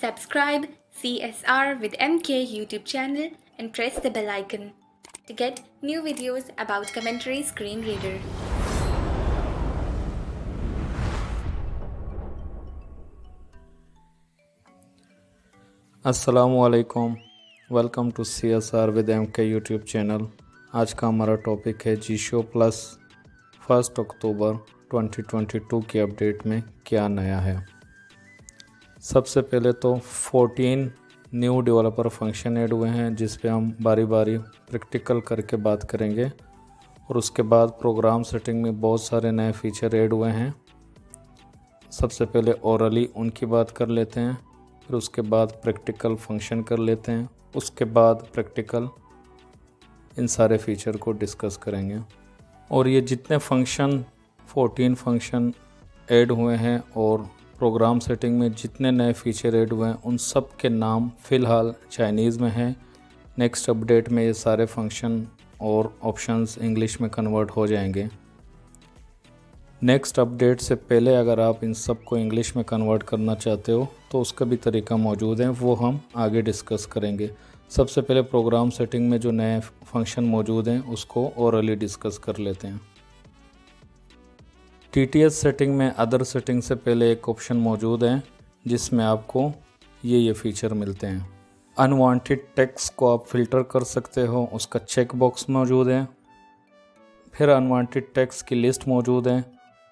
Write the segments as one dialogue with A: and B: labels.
A: Subscribe CSR with MK YouTube channel and press the bell icon to get new videos about Commentary Screen Reader.
B: अस्सलामुअलैकुम, welcome to CSR with MK YouTube channel. आज का हमारा topic है जीशो plus 1 अक्टूबर 2022 की update में क्या नया है। सबसे पहले तो 14 न्यू डेवलपर फंक्शन ऐड हुए हैं, जिस पे हम बारी बारी प्रैक्टिकल करके बात करेंगे। और उसके बाद प्रोग्राम सेटिंग में बहुत सारे नए फीचर ऐड हुए हैं। सबसे पहले ओरली उनकी बात कर लेते हैं, फिर उसके बाद प्रैक्टिकल फंक्शन कर लेते हैं, उसके बाद प्रैक्टिकल इन सारे फीचर को डिस्कस करेंगे। और ये जितने फंक्शन 14 फंक्शन ऐड हुए हैं और प्रोग्राम सेटिंग में जितने नए फीचर ऐड हुए हैं, उन सब के नाम फ़िलहाल चाइनीज़ में हैं। नेक्स्ट अपडेट में ये सारे फंक्शन और ऑप्शंस इंग्लिश में कन्वर्ट हो जाएंगे। नेक्स्ट अपडेट से पहले अगर आप इन सब को इंग्लिश में कन्वर्ट करना चाहते हो तो उसका भी तरीका मौजूद है, वो हम आगे डिस्कस करेंगे। सबसे पहले प्रोग्राम सेटिंग में जो नए फंक्शन मौजूद हैं उसको ओरली डिस्कस कर लेते हैं। TTS सेटिंग में अदर सेटिंग से पहले एक ऑप्शन मौजूद है जिसमें आपको ये फीचर मिलते हैं। अनवांटेड टेक्स्ट को आप फ़िल्टर कर सकते हो, उसका चेक बॉक्स मौजूद है। फिर अनवांटेड टेक्स्ट की लिस्ट मौजूद है,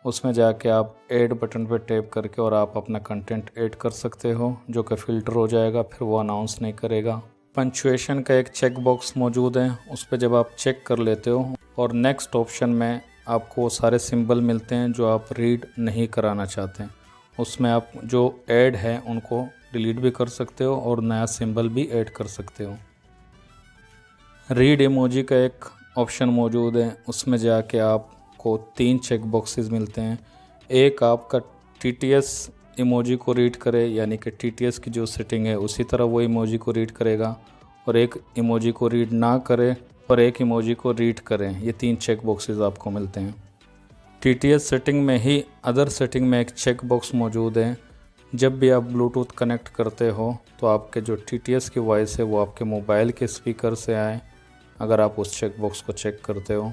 B: उसमें जाके आप ऐड बटन पर टैप करके और आप अपना कंटेंट ऐड कर सकते हो, जो कि फ़िल्टर हो जाएगा, फिर वो अनाउंस नहीं करेगा। पंक्चुएशन का एक चेक बॉक्स मौजूद है, उस पर जब आप चेक कर लेते हो और नेक्स्ट ऑप्शन में आपको वो सारे सिंबल मिलते हैं जो आप रीड नहीं कराना चाहते हैं। उसमें आप जो ऐड है उनको डिलीट भी कर सकते हो और नया सिंबल भी ऐड कर सकते हो। रीड इमोजी का एक ऑप्शन मौजूद है, उसमें जाके आपको 3 चेक बॉक्सेस मिलते हैं। एक आपका TTS इमोजी को रीड करे, यानी कि TTS की जो सेटिंग है उसी तरह वो इमोजी को रीड करेगा, और एक इमोजी को रीड ना करे और एक इमोजी को रीड करें। ये 3 चेक बॉक्सेस आपको मिलते हैं। TTS सेटिंग में ही अदर सेटिंग में एक चेक बॉक्स मौजूद है। जब भी आप ब्लूटूथ कनेक्ट करते हो तो आपके जो TTS की वॉइस है वो आपके मोबाइल के स्पीकर से आए, अगर आप उस चेक बॉक्स को चेक करते हो।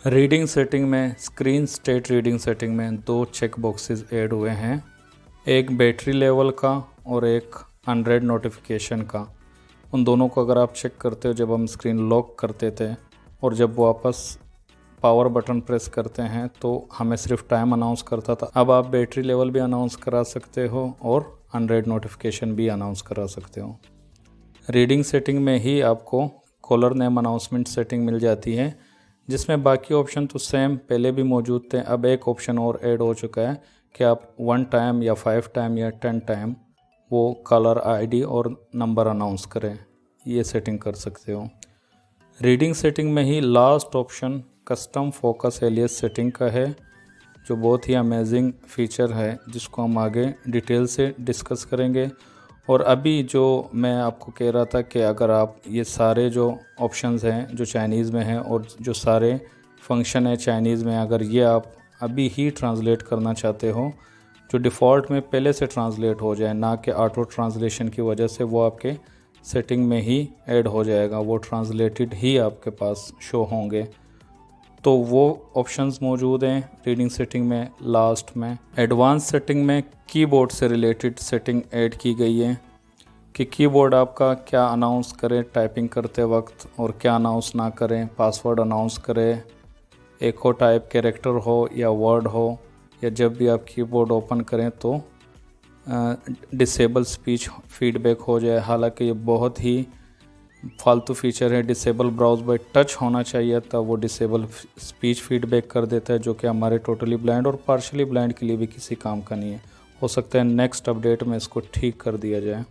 B: रीडिंग सेटिंग में स्क्रीन स्टेट रीडिंग सेटिंग में 2 चेक बॉक्सेस ऐड हुए हैं, एक बैटरी लेवल का और एक अनरेड नोटिफिकेशन का। उन दोनों को अगर आप चेक करते हो, जब हम स्क्रीन लॉक करते थे और जब वापस पावर बटन प्रेस करते हैं तो हमें सिर्फ टाइम अनाउंस करता था। अब आप बैटरी लेवल भी अनाउंस करा सकते हो और अनरेड नोटिफिकेशन भी अनाउंस करा सकते हो। रीडिंग सेटिंग में ही आपको कॉलर नेम अनाउंसमेंट सेटिंग मिल जाती है, जिसमें बाकी ऑप्शन तो सेम पहले भी मौजूद थे। अब एक ऑप्शन और ऐड हो चुका है कि आप 1 टाइम या 5 टाइम या 10 टाइम वो कॉलर ID और नंबर अनाउंस करें, ये सेटिंग कर सकते हो। रीडिंग सेटिंग में ही last option custom focus alias setting का है, जो बहुत ही अमेजिंग फीचर है, जिसको हम आगे डिटेल से डिस्कस करेंगे। और अभी जो मैं आपको कह रहा था कि अगर आप ये सारे जो ऑप्शंस हैं जो चाइनीज़ में हैं और जो सारे फंक्शन है चाइनीज़ में, अगर ये आप अभी ही ट्रांसलेट करना चाहते हो, जो डिफ़ॉल्ट में पहले से ट्रांसलेट हो जाए, ना कि ऑटो ट्रांसलेशन की वजह से वो आपके सेटिंग में ही ऐड हो जाएगा, वो ट्रांसलेटेड ही आपके पास शो होंगे, तो वो ऑप्शंस मौजूद हैं रीडिंग सेटिंग में लास्ट में। एडवांस सेटिंग में कीबोर्ड से रिलेटेड सेटिंग ऐड की गई है कि कीबोर्ड आपका क्या अनाउंस करे टाइपिंग करते वक्त और क्या अनाउंस ना करें, पासवर्ड अनाउंस करे, एको टाइप कैरेक्टर हो या वर्ड हो, या जब भी आप कीबोर्ड ओपन करें तो डिसेबल स्पीच फीडबैक हो जाए। हालांकि ये बहुत ही फालतू फीचर है। डिसेबल ब्राउज बाय टच होना चाहिए, तब वो डिसेबल स्पीच फीडबैक कर देता है, जो कि हमारे टोटली ब्लाइंड और पार्शली ब्लाइंड के लिए भी किसी काम का नहीं है। हो सकता है नेक्स्ट अपडेट में इसको ठीक कर दिया जाए।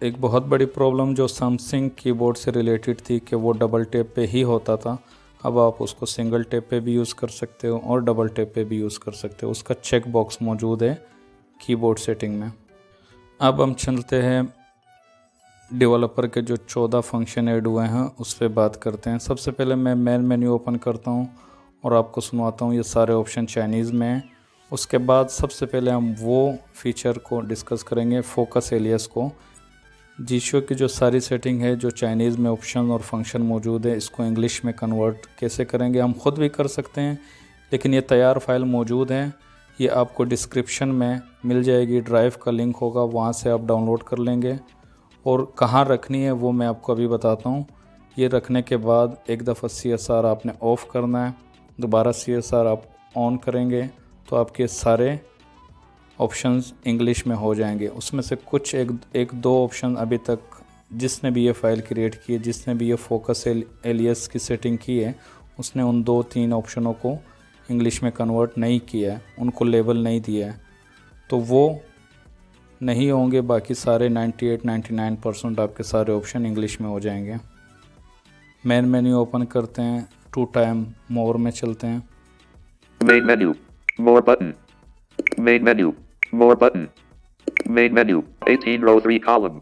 B: एक बहुत बड़ी प्रॉब्लम जो सैमसंग कीबोर्ड से रिलेटेड थी कि वो डबल टैप पे ही होता था, अब आप उसको सिंगल टैप पे भी यूज़ कर सकते हो और डबल टैप पे भी यूज़ कर सकते हो। उसका चेक बॉक्स मौजूद है कीबोर्ड सेटिंग में। अब हम चलते हैं डेवलपर के जो 14 फंक्शन ऐड हुए हैं उस पर बात करते हैं। सबसे पहले मैं मेन मेन्यू ओपन करता हूं और आपको सुनवाता हूं। ये सारे ऑप्शन चाइनीज़ में हैं उसके बाद सबसे पहले हम वो फीचर को डिस्कस करेंगे, फोकस एलियास को। जीशो की जो सारी सेटिंग है, जो चाइनीज़ में ऑप्शन और फंक्शन मौजूद है, इसको इंग्लिश में कन्वर्ट कैसे करेंगे, हम खुद भी कर सकते हैं, लेकिन ये तैयार फाइल मौजूद है, ये आपको डिस्क्रिप्शन में मिल जाएगी, ड्राइव का लिंक होगा, वहाँ से आप डाउनलोड कर लेंगे। और कहाँ रखनी है वो मैं आपको अभी बताता हूँ। ये रखने के बाद एक दफ़ा CSR आपने ऑफ़ करना है, दोबारा CSR आप ऑन करेंगे तो आपके सारे ऑप्शंस इंग्लिश में हो जाएंगे। उसमें से कुछ एक दो ऑप्शन अभी तक जिसने भी ये फ़ाइल क्रिएट की है, जिसने भी ये फोकस एलियास की सेटिंग की है, उसने उन 2-3 ऑप्शनों को इंग्लिश में कन्वर्ट नहीं किया है, उनको लेबल नहीं दिया है, तो वो नहीं होंगे। बाकी सारे 98-99% आपके सारे ऑप्शन इंग्लिश में हो जाएंगे। मेन मेन्यू ओपन करते हैं, टू टाइम मोर में चलते हैं।
C: Main menu. More button. Main menu. More button. Main menu. 18 row 3 column.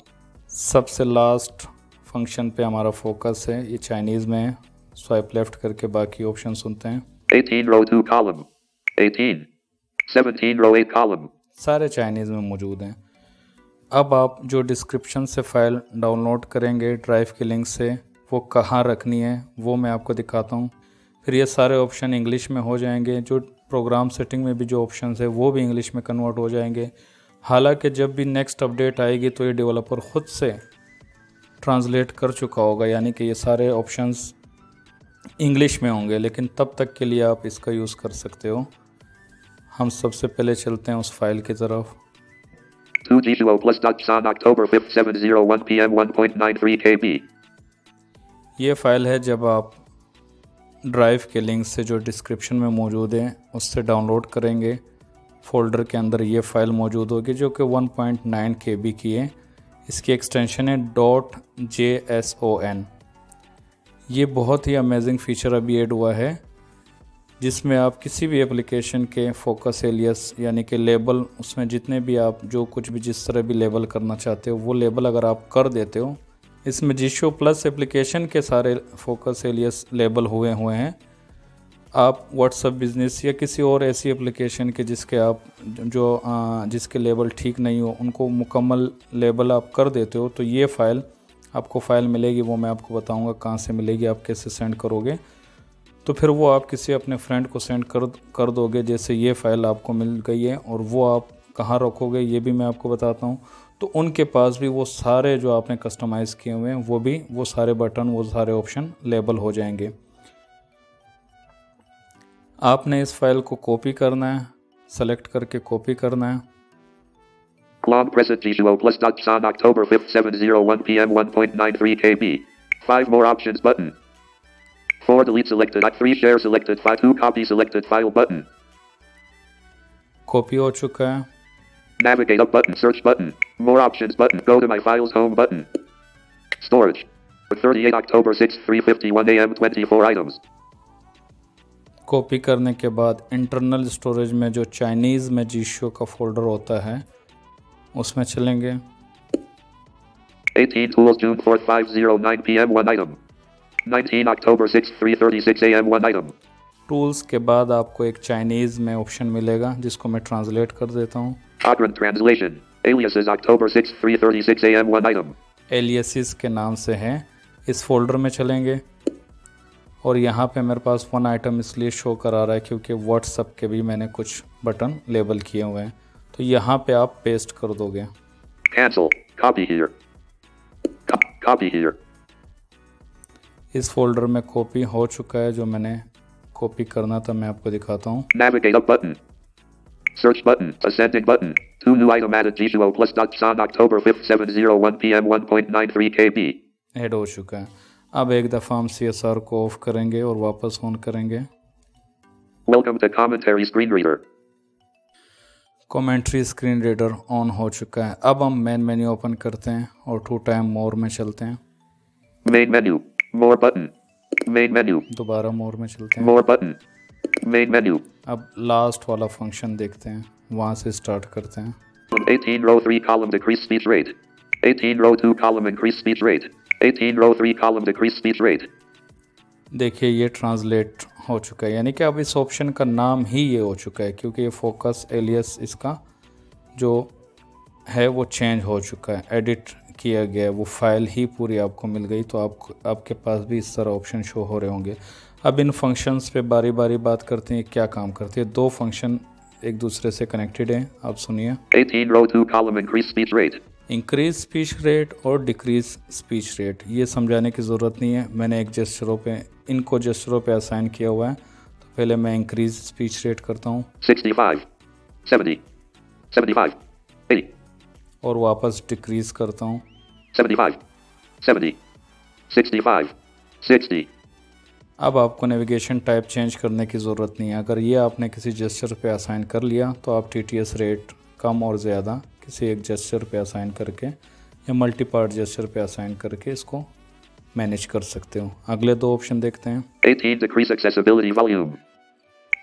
B: सबसे लास्ट फंक्शन पे हमारा फोकस है, ये चाइनीज़ में है। स्वाइप लेफ्ट करके बाकी ऑप्शन सुनते हैं।
C: 18 row 2 column. 18. 17 row 8 column.
B: सारे चाइनीज़ में मौजूद हैं। अब आप जो डिस्क्रिप्शन से फ़ाइल डाउनलोड करेंगे ड्राइव के लिंक से, वो कहाँ रखनी है वो मैं आपको दिखाता हूँ। फिर ये सारे ऑप्शन इंग्लिश में हो जाएंगे। जो प्रोग्राम सेटिंग में भी जो ऑप्शन है वो भी इंग्लिश में कन्वर्ट हो जाएंगे। हालांकि जब भी नेक्स्ट अपडेट आएगी तो ये डेवलपर ख़ुद से ट्रांसलेट कर चुका होगा, यानी कि ये सारे ऑप्शंस इंग्लिश में होंगे, लेकिन तब तक के लिए आप इसका यूज़ कर सकते हो। हम सबसे पहले चलते हैं उस फाइल की तरफ।
C: 2G2O+.san October 5th 7:01 PM 1.93 KB.
B: ये फ़ाइल है, जब आप ड्राइव के लिंक से जो डिस्क्रिप्शन में मौजूद है उससे डाउनलोड करेंगे, फ़ोल्डर के अंदर ये फ़ाइल मौजूद होगी जो कि 1.9 KB की है। इसकी एक्सटेंशन है .json। ये बहुत ही अमेजिंग फ़ीचर अभी ऐड हुआ है, जिसमें आप किसी भी एप्लीकेशन के फोकस एलियास यानी कि लेबल, उसमें जितने भी आप जो कुछ भी जिस तरह भी लेबल करना चाहते हो वो लेबल अगर आप कर देते हो, इसमें जीशो प्लस एप्लीकेशन के सारे फोकस एलियास लेबल हुए हैं। आप व्हाट्सएप बिज़नेस या किसी और ऐसी एप्लीकेशन के जिसके आप जिसके लेबल ठीक नहीं हो, उनको मुकम्मल लेबल आप कर देते हो, तो ये फ़ाइल आपको फ़ाइल मिलेगी। वो मैं आपको बताऊंगा कहाँ से मिलेगी, आप कैसे सेंड करोगे। तो फिर वो आप किसी अपने फ्रेंड को सेंड कर दोगे। जैसे ये फ़ाइल आपको मिल गई है और वो आप कहाँ रखोगे ये भी मैं आपको बताता हूँ। तो उनके पास भी वो सारे जो आपने कस्टमाइज़ किए हुए हैं वो सारे बटन, वो सारे ऑप्शन लेबल हो जाएंगे। आपने इस फाइल को कॉपी करना है, सेलेक्ट करके कॉपी करना है।
C: Long present G2O+.san October 5th 7:01 PM 1.93 KB. 5 more options button. 4 delete selected. 3 share selected. 5 2 copy selected file button.
B: Copy हो चुका है।
C: Navigate up button. Search button. More options button. Go to my files home button. Storage. 38 October 6th 3:51 AM 24 items.
B: Copy करने के बाद internal storage में जो Chinese में जीशो का फोल्डर होता है उसमें चलेंगे।
C: 18 tools June 4th 5:09 PM 1 item. 19 October 6th 3:36 AM 1 item.
B: Tools के बाद आपको एक चाइनीज़ में ऑप्शन मिलेगा जिसको मैं ट्रांसलेट कर देता हूँ।
C: Cochrane translation. Aliases October 6th 3:36 AM 1 item.
B: एलियासिस के नाम से है। इस फोल्डर में चलेंगे और यहाँ पे मेरे पास 1 आइटम इसलिए शो करा रहा है क्योंकि व्हाट्सएप के भी मैंने कुछ बटन लेबल किए हुए हैं, तो यहाँ पे आप पेस्ट कर दोगे।
C: Cancel. Copy here. Copy here.
B: इस फोल्डर में कॉपी हो चुका है। जो मैंने कॉपी करना था मैं आपको दिखाता हूँ।
C: Navigate up button. Search button. Ascending button. 2 new item added G2O+.san October 5th 7:01 PM 1.93 KB.
B: Add हो चुका है। अब एक दफ़ा हम CSR को ऑफ करेंगे और वापस ऑन करेंगे।
C: Welcome to commentary screen reader.
B: Commentary screen reader on हो चुका है। अब हम मेन मेन्यू ओपन करते हैं और 2 टाइम मोर में चलते हैं।
C: Main menu. More button. Main menu.
B: दोबारा मोर में चलते हैं।
C: More button. Main menu.
B: अब लास्ट वाला फंक्शन देखते हैं, वहाँ से स्टार्ट करते हैं।
C: 18 row 3 column decrease speech rate. 18 row 2 column increase speech rate. 18 row 3 column decrease speech rate.
B: देखिए ये ट्रांसलेट हो चुका है, यानी कि अब इस ऑप्शन का नाम ही ये हो चुका है, क्योंकि ये फोकस एलियस इसका जो है वो चेंज हो चुका है, एडिट किया गया है, वो फाइल ही पूरी आपको मिल गई। तो आपके पास भी इस तरह ऑप्शन शो हो रहे होंगे। अब इन फंक्शंस पे बारी बारी बात करते हैं, क्या काम करते हैं। दो फंक्शन एक दूसरे से कनेक्टेड हैं, आप सुनिए।
C: 18 row 2 column increase speech rate.
B: Increase speech rate और डिक्रीज स्पीच रेट, ये समझाने की ज़रूरत नहीं है, मैंने एक जेस्चरों पे इनको जेस्चरों पे असाइन किया हुआ है। तो पहले मैं इंक्रीज स्पीच रेट करता हूँ
C: 65, 70, 75, 80,
B: और वापस डिक्रीज करता हूँ
C: 75, 70, 65, 60.
B: अब आपको नेविगेशन टाइप चेंज करने की ज़रूरत नहीं है। अगर ये आपने किसी जेस्चर पे असाइन कर लिया तो आप TTS रेट कम और ज़्यादा किसी एक जेस्चर पे असाइन करके या मल्टी पार्ट जेस्चर पे असाइन करके इसको मैनेज कर सकते हो। अगले दो ऑप्शन देखते हैं।
C: 18 decrease accessibility volume.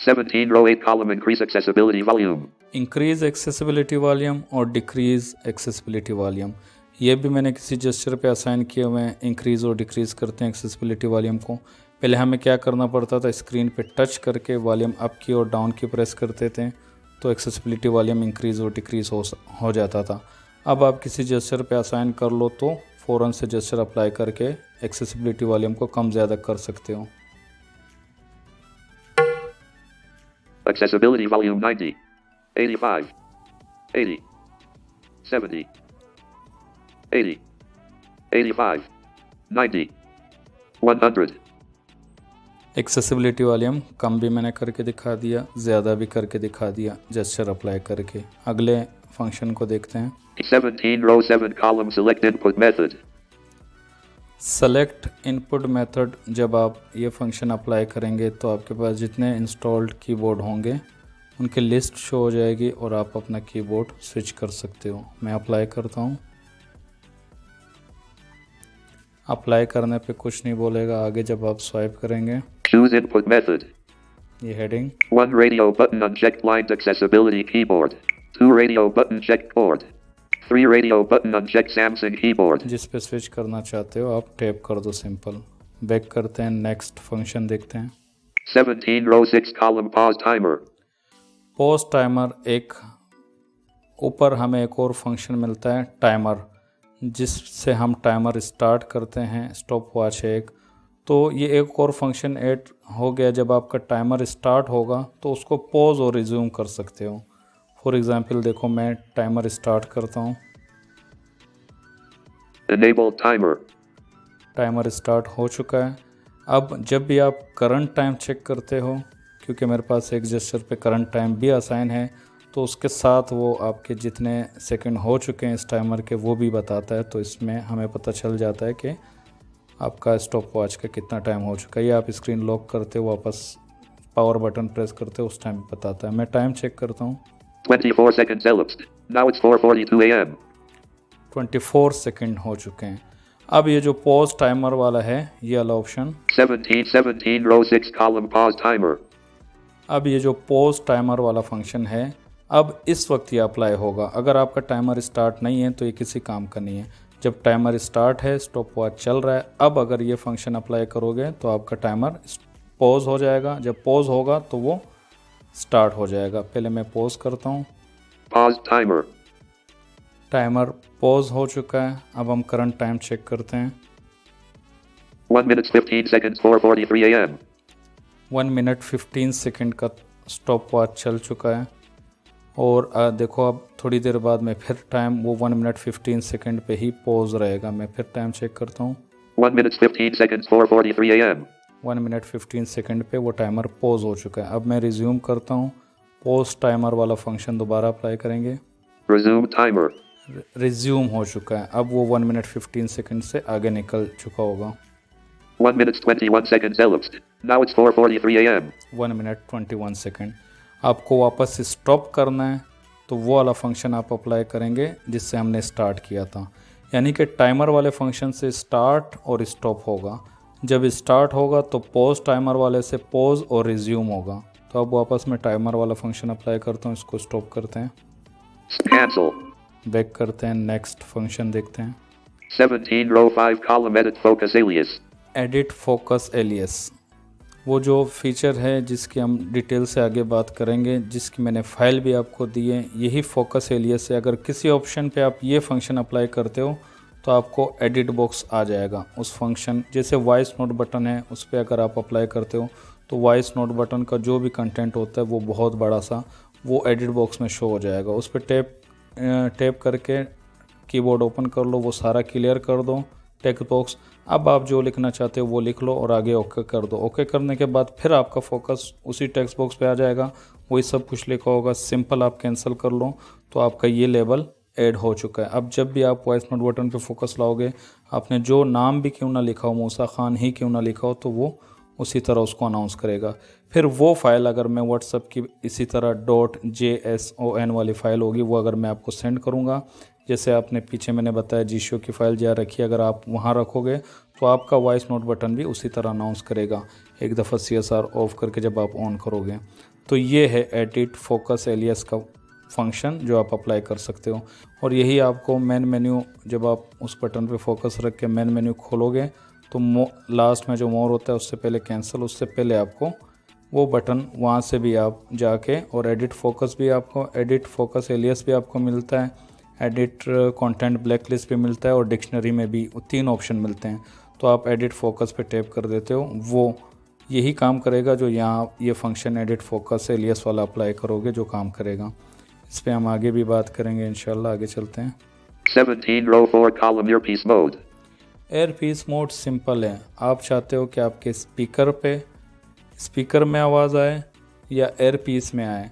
C: 17 row 8 column increase accessibility volume.
B: Increase accessibility volume और डिक्रीज एक्सेसिबिलिटी वॉल्यूम, ये भी मैंने किसी जेस्चर पे असाइन किए हुए हैं। इंक्रीज़ और डिक्रीज़ करते हैं एक्सेसिबिलिटी वॉल्यूम को। पहले हमें क्या करना पड़ता था, स्क्रीन पे टच करके वॉल्यूम अप की और डाउन की प्रेस करते थे तो एक्सेसिबिलिटी वॉल्यूम इंक्रीज़ और डिक्रीज़ हो जाता था। अब आप किसी जेस्चर पे असाइन कर लो तो फ़ौरन से जेस्चर अप्लाई करके एक्सेसिबिलिटी वॉल्यूम को कम ज़्यादा कर सकते हो।
C: Accessibility volume 90, 85, 80, 70, 80, 85, 90, 100.
B: एक्सेसिबिलिटी वॉल्यूम कम भी मैंने करके दिखा दिया, ज़्यादा भी करके दिखा दिया जेस्चर अप्लाई करके। अगले फंक्शन को देखते हैं।
C: 17 row 7 column select input method.
B: Select input method, जब आप ये फंक्शन अप्लाई करेंगे तो आपके पास जितने इंस्टॉल्ड कीबोर्ड होंगे उनकी लिस्ट शो हो जाएगी और आप अपना कीबोर्ड स्विच कर सकते हो। मैं अप्लाई करता हूँ। अप्लाई करने पे कुछ नहीं बोलेगा, आगे जब आप स्वाइप करेंगे
C: Choose input method.
B: ये heading
C: 1 radio button unchecked blind accessibility keyboard. 2 radio button checked board. 3 radio button unchecked Samsung keyboard.
B: जिस पे स्विच करना चाहते हो आप टैप कर दो सिंपल। बैक करते हैं, नेक्स्ट फंक्शन देखते हैं।
C: 17 row 6 column pause timer.
B: Pause timer, एक ऊपर हमें एक और फंक्शन मिलता है टाइमर, जिससे हम टाइमर स्टार्ट करते हैं। स्टॉप वॉच है एक, तो ये एक और फंक्शन ऐड हो गया। जब आपका टाइमर स्टार्ट होगा तो उसको पॉज और रिज्यूम कर सकते हो। फॉर एग्जांपल देखो, मैं टाइमर स्टार्ट करता हूँ।
C: Enable timer.
B: टाइमर स्टार्ट हो चुका है। अब जब भी आप करंट टाइम चेक करते हो, क्योंकि मेरे पास एक जेस्चर पे करंट टाइम भी असाइन है, तो उसके साथ वो आपके जितने सेकंड हो चुके हैं इस टाइमर के वो भी बताता है। तो इसमें हमें पता चल जाता है कि आपका स्टॉप वॉच का कितना टाइम हो चुका है। ये आप स्क्रीन लॉक करते हो, वापस पावर बटन प्रेस करते हो, उस टाइम बताता है। मैं टाइम चेक करता हूँ।
C: 24 seconds elapsed. Now it's 4:42 a.m.
B: 24 second हो चुके हैं। अब ये जो पॉज टाइमर वाला है, ये वाला option
C: 17 row 6 column pause timer.
B: अब ये जो पॉज टाइमर वाला फंक्शन है, अब इस वक्त ये अप्लाई होगा। अगर आपका टाइमर स्टार्ट नहीं है तो ये किसी काम का नहीं है। जब टाइमर स्टार्ट है, स्टॉप वॉच चल रहा है, अब अगर ये फंक्शन अप्लाई करोगे तो आपका टाइमर पॉज हो जाएगा। जब पॉज होगा तो वो स्टार्ट हो जाएगा। पहले मैं पॉज करता हूँ।
C: Pause timer.
B: टाइमर पॉज हो चुका है। अब हम करंट टाइम चेक करते हैं।
C: 1 minute 15 seconds 4:43 a.m.
B: 1 minute 15 second का स्टॉप वॉच चल चुका है। और देखो, अब थोड़ी देर बाद में फिर टाइम वो 1 मिनट 15 सेकंड पे ही पॉज रहेगा। मैं फिर टाइम चेक करता हूँ।
C: 1 minute 15 seconds 4:43 a.m.
B: 1 minute 15 second पे वो टाइमर पॉज हो चुका है। अब मैं रिज्यूम करता हूँ। पॉज टाइमर वाला फंक्शन दोबारा अप्लाई करेंगे।
C: Resume timer.
B: रिज्यूम हो चुका है। अब वो 1 मिनट 15 सेकंड से आगे निकल चुका होगा।
C: 1 minute 21 seconds elapsed. Now it's 4:43 a.m.
B: 1 minute 21 second. आपको वापस स्टॉप करना है तो वो वाला फंक्शन आप अप्लाई करेंगे जिससे हमने स्टार्ट किया था। यानी कि टाइमर वाले फंक्शन से स्टार्ट और स्टॉप होगा। जब स्टार्ट होगा तो पॉज टाइमर वाले से पॉज और रिज्यूम होगा। तो अब वापस मैं टाइमर वाला फंक्शन अप्लाई करता हूँ। इसको स्टॉप करते हैं,
C: Cancel.
B: बैक करते हैं, नेक्स्ट फंक्शन देखते हैं।
C: 17 row 5 column edit focus alias.
B: Edit focus alias, वो जो फीचर है जिसकी हम डिटेल से आगे बात करेंगे, जिसकी मैंने फ़ाइल भी आपको दी है, यही फोकस एलियस है। अगर किसी ऑप्शन पे आप ये फंक्शन अप्लाई करते हो तो आपको एडिट बॉक्स आ जाएगा उस फंक्शन, जैसे वॉइस नोट बटन है उस पर अगर आप अप्लाई करते हो तो वॉइस नोट बटन का जो भी कंटेंट होता है वो बहुत बड़ा सा वो एडिट बॉक्स में शो हो जाएगा। उस पर टैप करके कीबोर्ड ओपन कर लो, वो सारा क्लियर कर दो टेक्स्ट बॉक्स। अब आप जो लिखना चाहते हो वो लिख लो और आगे ओके कर दो। ओके करने के बाद फिर आपका फोकस उसी टेक्स्ट बॉक्स पे आ जाएगा, वही सब कुछ लिखा होगा। सिंपल आप कैंसिल कर लो तो आपका ये लेबल ऐड हो चुका है। अब जब भी आप वॉइस नोट बटन पे फोकस लाओगे, आपने जो नाम भी क्यों ना लिखा हो, मूसा खान ही क्यों ना लिखा हो, तो वो उसी तरह उसको अनाउंस करेगा। फिर वो फाइल अगर मैं व्हाट्सएप की इसी तरह .json वाली फ़ाइल होगी, वो अगर मैं आपको सेंड करूँगा, जैसे आपने पीछे मैंने बताया जीशो की फ़ाइल जहाँ रखी है, अगर आप वहाँ रखोगे तो आपका वॉइस नोट बटन भी उसी तरह अनाउंस करेगा एक दफ़ा CSR ऑफ करके जब आप ऑन करोगे। तो ये है एडिट फोकस एलियस का फंक्शन जो आप अप्लाई कर सकते हो। और यही आपको मेन मेन्यू, जब आप उस बटन पे फोकस रख के मेन मेन्यू खोलोगे तो लास्ट में जो मोर होता है उससे पहले कैंसिल, उससे पहले आपको वो बटन वहाँ से भी आप जाके, और एडिट फोकस भी आपको, एडिट फोकस एलियस भी आपको मिलता है, एडिट कंटेंट ब्लैकलिस्ट भी मिलता है और डिक्शनरी में भी 3 ऑप्शन मिलते हैं। तो आप एडिट फोकस पे टैप कर देते हो, वो यही काम करेगा जो यहाँ ये फंक्शन एडिट फोकस एलियस वाला अप्लाई करोगे जो काम करेगा। इस पर हम आगे भी बात करेंगे इंशाल्लाह। आगे चलते हैं।
C: 17 row 4 column earpiece mode.
B: Earpiece mode simple है। आप चाहते हो कि आपके स्पीकर में आवाज़ आए या एयर पीस में आए,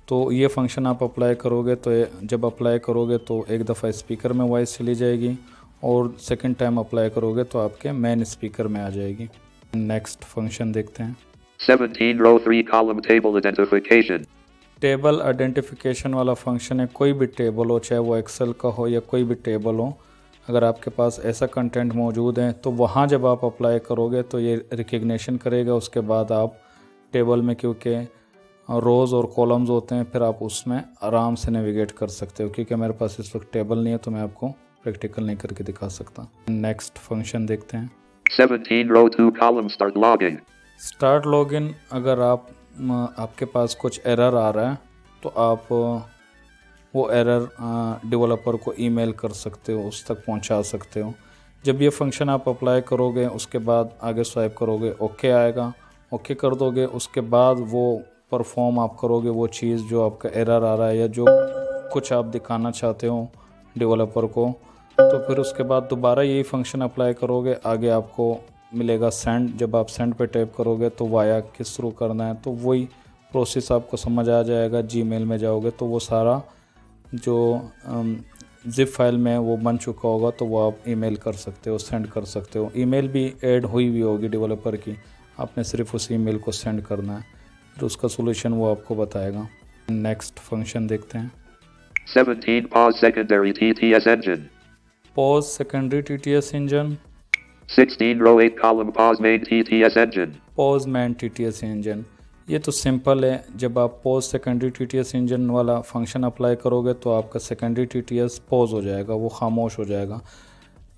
B: तो ये फंक्शन आप अप्लाई करोगे तो जब अप्लाई करोगे तो एक दफ़ा स्पीकर में वॉइस चली जाएगी और सेकंड टाइम अप्लाई करोगे तो आपके मेन स्पीकर में आ जाएगी। नेक्स्ट फंक्शन देखते हैं।
C: 17 row 3 column table identification.
B: Table identification वाला फंक्शन है। कोई भी टेबल हो, चाहे वो एक्सेल का हो या कोई भी टेबल हो, अगर आपके पास ऐसा कंटेंट मौजूद है तो वहाँ जब आप अप्लाई करोगे तो ये रिकग्निशन करेगा। उसके बाद आप टेबल में, क्योंकि रोज़ और कॉलम्स होते हैं, फिर आप उसमें आराम से नेविगेट कर सकते हो। क्योंकि मेरे पास इस वक्त टेबल नहीं है तो मैं आपको प्रैक्टिकल नहीं करके दिखा सकता। नेक्स्ट फंक्शन देखते हैं।
C: 17 row 2 column start login.
B: Start login, अगर आपके पास कुछ एरर आ रहा है तो आप वो एरर डेवलपर को ईमेल कर सकते हो, उस तक पहुंचा सकते हो। जब ये फंक्शन आप अप्लाई करोगे उसके बाद आगे स्वाइप करोगे, ओके आएगा, ओके कर दोगे, उसके बाद वो परफॉर्म आप करोगे वो चीज़ जो आपका एरर आ रहा है या जो कुछ आप दिखाना चाहते हो डेवलपर को, तो फिर उसके बाद दोबारा यही फंक्शन अप्लाई करोगे। आगे आपको मिलेगा सेंड, जब आप सेंड पे टैप करोगे तो वाया किस थ्रू करना है, तो वही प्रोसेस आपको समझ आ जाएगा। जीमेल में जाओगे तो वो सारा जो जिप फाइल में वो बन चुका होगा तो वो आप ईमेल कर सकते हो, सेंड कर सकते हो। ईमेल भी ऐड हुई हुई होगी डेवलपर की, आपने सिर्फ उस ईमेल को सेंड करना है, फिर उसका सोल्यूशन वो आपको बताएगा। नेक्स्ट फंक्शन देखते हैं।
C: 17 pause secondary TTS engine.
B: Pause secondary TTS engine,
C: 16 row 8 column pause main TTS engine.
B: Pause man TTS engine. ये तो सिंपल है। जब आप पॉज सेकेंडरी TTS इंजन वाला फंक्शन अप्लाई करोगे तो आपका सेकेंडरी TTS पॉज हो जाएगा, वो खामोश हो जाएगा।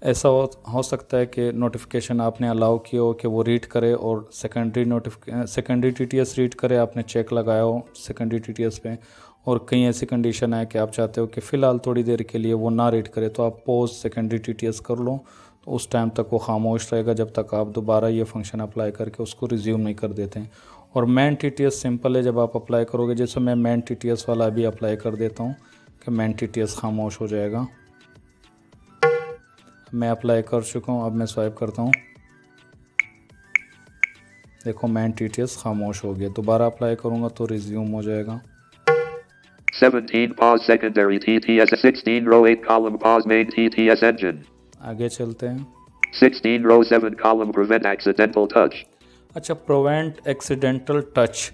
B: ऐसा हो सकता है कि नोटिफिकेशन आपने अलाउ किया हो कि वो रीड करे और सेकेंडरी TTS रीड करे, आपने चेक लगाया हो सेकेंडरी TTS पे, और कहीं ऐसी कंडीशन है कि आप चाहते हो कि फ़िलहाल थोड़ी देर के लिए वो ना रीड करे, तो आप पॉज सेकेंडरी TTS कर लो, तो उस टाइम तक वो खामोश रहेगा जब तक आप दोबारा ये फंक्शन अप्लाई करके उसको रिज्यूम नहीं कर देते हैं। और मैन TTS सिंपल है, जब आप अप्लाई करोगे, जैसे मैं मैन TTS वाला भी अप्लाई कर देता हूँ कि मैन TTS खामोश हो जाएगा। मैं अप्लाई कर चुका हूँ, अब मैं स्वाइप करता हूँ, देखो मैन TTS खामोश हो गया। दोबारा अप्लाई करूँगा तो रिज्यूम हो जाएगा।
C: 17 pause secondary TTS. 16 row 8 column pause main TTS engine.
B: आगे चलते हैं।
C: 16 row 7 column prevent accidental touch.
B: अच्छा, प्रिवेंट एक्सीडेंटल टच,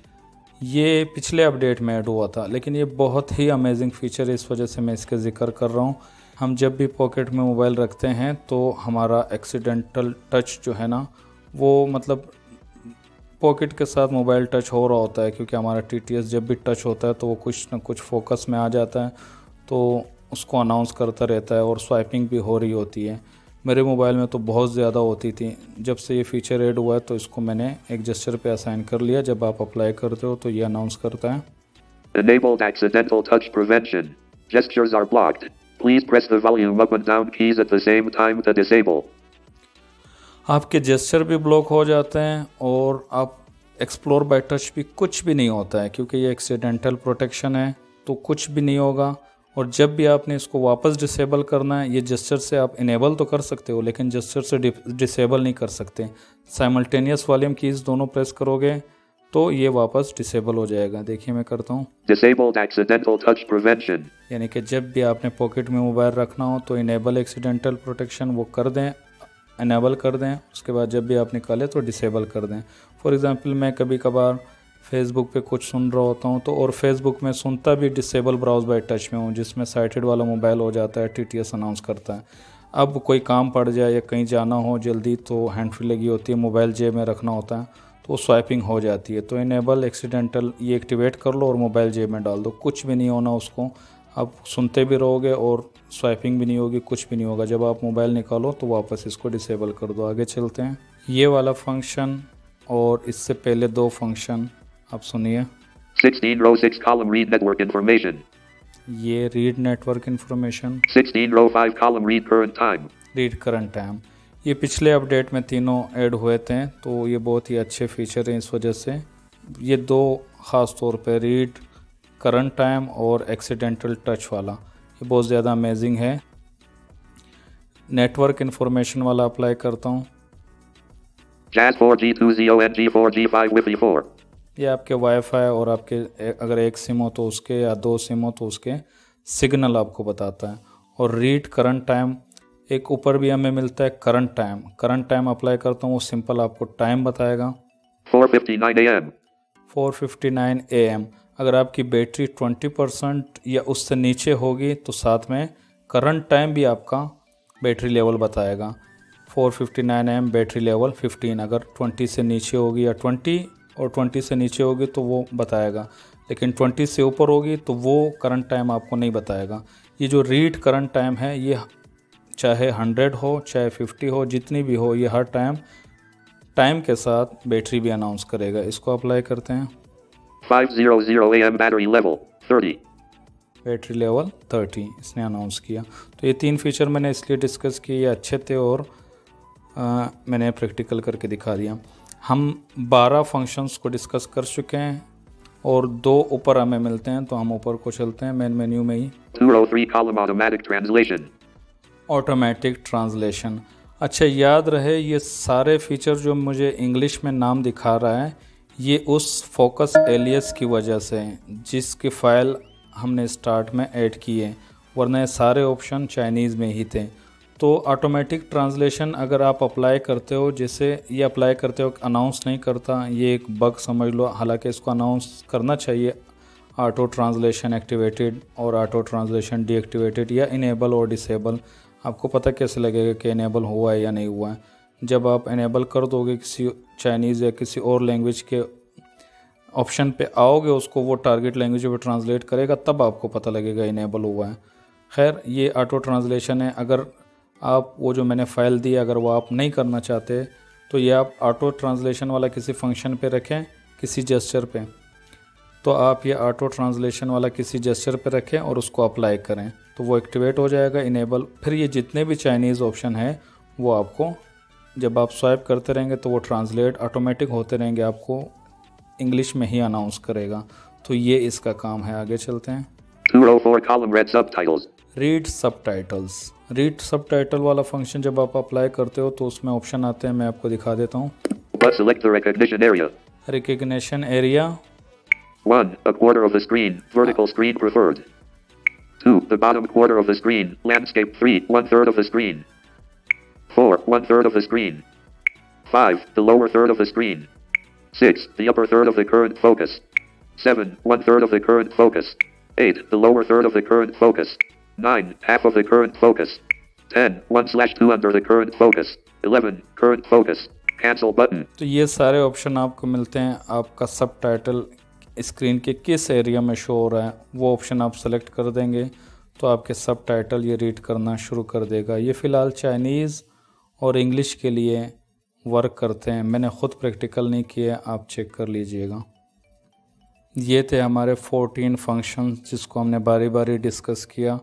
B: ये पिछले अपडेट में ऐड हुआ था, लेकिन ये बहुत ही अमेजिंग फ़ीचर है, इस वजह से मैं इसका ज़िक्र कर रहा हूँ। हम जब भी पॉकेट में मोबाइल रखते हैं तो हमारा एक्सीडेंटल टच जो है ना, वो मतलब पॉकेट के साथ मोबाइल टच हो रहा होता है, क्योंकि हमारा TTS जब भी टच होता है तो वो कुछ ना कुछ फोकस में आ जाता है, तो उसको अनाउंस करता रहता है और स्वाइपिंग भी हो रही होती है। मेरे मोबाइल में तो बहुत ज़्यादा होती थी। जब से ये फ़ीचर ऐड हुआ है तो इसको मैंने एक जेस्चर पे असाइन कर लिया। जब आप अप्लाई करते हो तो ये अनाउंस करता है
C: Enabled accidental touch prevention. Gestures are blocked. Please press the volume up and down keys at the same time to disable.
B: आपके जेस्चर भी ब्लॉक हो जाते हैं और आप एक्सप्लोर बाय टच भी कुछ भी नहीं होता है, क्योंकि ये एक्सीडेंटल प्रोटेक्शन है तो कुछ भी नहीं होगा। और जब भी आपने इसको वापस डिसेबल करना है, ये जेस्चर से आप इनेबल तो कर सकते हो लेकिन जेस्चर से डिसेबल नहीं कर सकते। साइमल्टेनियस वॉल्यूम कीज़ दोनों प्रेस करोगे तो ये वापस डिसेबल हो जाएगा। देखिए मैं करता हूँ।
C: Disabled accidental touch prevention.
B: यानी कि जब भी आपने पॉकेट में मोबाइल रखना हो तो इनेबल एक्सीडेंटल प्रोटेक्शन वो कर दें, इनेबल कर दें। उसके बाद जब भी आप निकालें तो डिसेबल कर दें। फॉर एग्ज़ाम्पल मैं कभी कभार फेसबुक पे कुछ सुन रहा होता हूँ तो, और फेसबुक में सुनता भी डिसेबल ब्राउज बाय टच में हूँ, जिसमें साइटेड वाला मोबाइल हो जाता है, TTS अनाउंस करता है। अब कोई काम पड़ जाए या कहीं जाना हो जल्दी तो हैंड फ्री लगी होती है, मोबाइल जेब में रखना होता है तो स्वाइपिंग हो जाती है। तो इनेबल एक्सीडेंटल ये एक्टिवेट कर लो और मोबाइल जेब में डाल दो, कुछ भी नहीं होना उसको। आप सुनते भी रहोगे और स्वाइपिंग भी नहीं होगी, कुछ भी नहीं होगा। जब आप मोबाइल निकालो तो वापस इसको डिसेबल कर दो। आगे चलते हैं। ये वाला फंक्शन और इससे पहले दो फंक्शन आप सुनिए।
C: 16 row 6 column read network information.
B: ये read network information,
C: 16 row 5 column read current time.
B: Read current time, ये पिछले अपडेट में तीनों ऐड हुए थे तो ये बहुत ही अच्छे फीचर हैं। इस वजह से ये दो ख़ास तौर पे रीड करंट टाइम और एक्सीडेंटल टच वाला ये बहुत ज़्यादा अमेजिंग है। नेटवर्क इन्फॉर्मेशन वाला अप्लाई करता हूँ।
C: Jazz 4G2ZONG 4G5 Wi-Fi 4.
B: ये आपके वाईफाई और आपके अगर एक सिम हो तो उसके या दो सिम हो तो उसके सिग्नल आपको बताता है। और रीड करंट टाइम एक ऊपर भी हमें मिलता है current time. Current time apply करता हूँ, वो सिंपल आपको टाइम बताएगा
C: 4:59 a.m.
B: 4:59 AM। अगर आपकी बैटरी 20% या उससे नीचे होगी तो साथ में करंट टाइम भी आपका बैटरी लेवल बताएगा। 4:59 AM बैटरी लेवल 15। अगर 20 से नीचे होगी या 20 और 20 से नीचे होगी तो वो बताएगा, लेकिन 20 से ऊपर होगी तो वो करंट टाइम आपको नहीं बताएगा। ये जो रीड करंट टाइम है ये चाहे 100 हो चाहे 50 हो, जितनी भी हो, ये हर टाइम के साथ बैटरी भी अनाउंस करेगा। इसको अप्लाई करते हैं।
C: 5:00 a.m. battery level 30.
B: Battery level 30 इसने अनाउंस किया। तो ये तीन फीचर मैंने इसलिए डिस्कस किए, ये अच्छे थे और मैंने प्रैक्टिकल करके दिखा दिया। हम 12 फंक्शंस को डिस्कस कर चुके हैं और दो ऊपर हमें मिलते हैं, तो हम ऊपर को चलते हैं मेन मेन्यू में ही।
C: 2 row 3 column automatic translation.
B: Automatic translation. अच्छा याद रहे ये सारे फीचर जो मुझे इंग्लिश में नाम दिखा रहा है ये उस फोकस एलियस की वजह से जिसकी फ़ाइल हमने स्टार्ट में ऐड की है, वरना ये सारे ऑप्शन चाइनीज़ में ही थे। तो ऑटोमेटिक ट्रांसलेशन अगर आप अप्लाई करते हो, जैसे ये अप्लाई करते हो अनाउंस नहीं करता, ये एक बग समझ लो। हालांकि इसको अनाउंस करना चाहिए, ऑटो ट्रांसलेशन एक्टिवेटेड और ऑटो ट्रांसलेशन डीएक्टिवेटेड या इनेबल और डिसेबल। आपको पता कैसे लगेगा कि इनेबल हुआ है या नहीं हुआ है? जब आप इनेबल कर दोगे किसी चाइनीज़ या किसी और लैंग्वेज के ऑप्शन पे आओगे, उसको वो टारगेट लैंग्वेज पे ट्रांसलेट करेगा, तब आपको पता लगेगा इनेबल हुआ है। खैर ये ऑटो ट्रांसलेशन है। अगर आप वो जो मैंने फ़ाइल दी अगर वो आप नहीं करना चाहते तो ये आप ऑटो ट्रांसलेशन वाला किसी फंक्शन पे रखें, किसी जेस्चर पे। तो आप ये ऑटो ट्रांसलेशन वाला किसी जेस्चर पे रखें और उसको अप्लाई करें तो वो एक्टिवेट हो जाएगा, इनेबल। फिर ये जितने भी चाइनीज़ ऑप्शन है वो आपको जब आप स्वाइप करते रहेंगे तो वो ट्रांसलेट ऑटोमेटिक होते रहेंगे, आपको इंग्लिश में ही अनाउंस करेगा। तो ये इसका काम है। आगे चलते हैं।
C: 2 row 4 column read subtitles.
B: Read subtitles. Read subtitle वाला फंक्शन जब आप अप्लाई करते हो तो उसमें ऑप्शन आते हैं, मैं आपको दिखा देता हूँ।
C: But select the recognition area.
B: Recognition area.
C: 1. A quarter of the screen. Vertical screen preferred. 2. The bottom quarter of the screen. Landscape 3. 1/3 of the screen. 4. 1/3 of the screen. 5. The lower third of the screen. 6. The upper third of the current focus. 7. 1/3 of the current focus. 8. The lower third of the current focus. 9. Half of the current focus. 10. 1/2 under the current focus. 11. Current focus. Cancel button.
B: तो ये सारे option आपको मिलते हैं। आपका subtitle screen के किस area में शो हो रहा है वो ऑप्शन आप सेलेक्ट कर देंगे तो आपके सबटाइटल ये रीड करना शुरू कर देगा। ये फ़िलहाल चाइनीज़ और इंग्लिश के लिए वर्क करते हैं। मैंने ख़ुद प्रैक्टिकल नहीं किया, आप चेक कर लीजिएगा। ये थे हमारे 14 फंक्शंस जिसको हमने बारी बारी डिस्कस किया,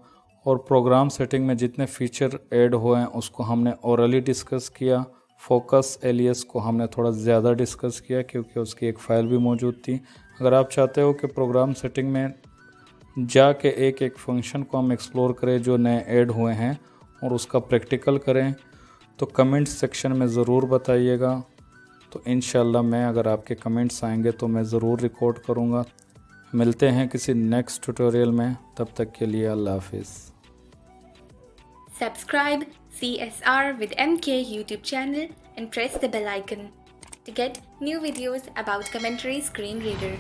B: और प्रोग्राम सेटिंग में जितने फ़ीचर ऐड हुए हैं उसको हमने ओरली डिस्कस किया। फोकस एलियस को हमने थोड़ा ज़्यादा डिस्कस किया क्योंकि उसकी एक फ़ाइल भी मौजूद थी। अगर आप चाहते हो कि प्रोग्राम सेटिंग में जाके एक एक फंक्शन को हम एक्सप्लोर करें जो नए ऐड हुए हैं और उसका प्रैक्टिकल करें, तो कमेंट सेक्शन में ज़रूर बताइएगा। तो इंशाल्लाह मैं, अगर आपके कमेंट्स आएंगे तो मैं ज़रूर रिकॉर्ड करूँगा। मिलते हैं किसी नेक्स्ट ट्यूटोरियल में, तब तक के लिए अल्लाह हाफिज़।
A: Subscribe CSR with MK YouTube channel and press the bell icon to get new videos about Commentary Screen Reader.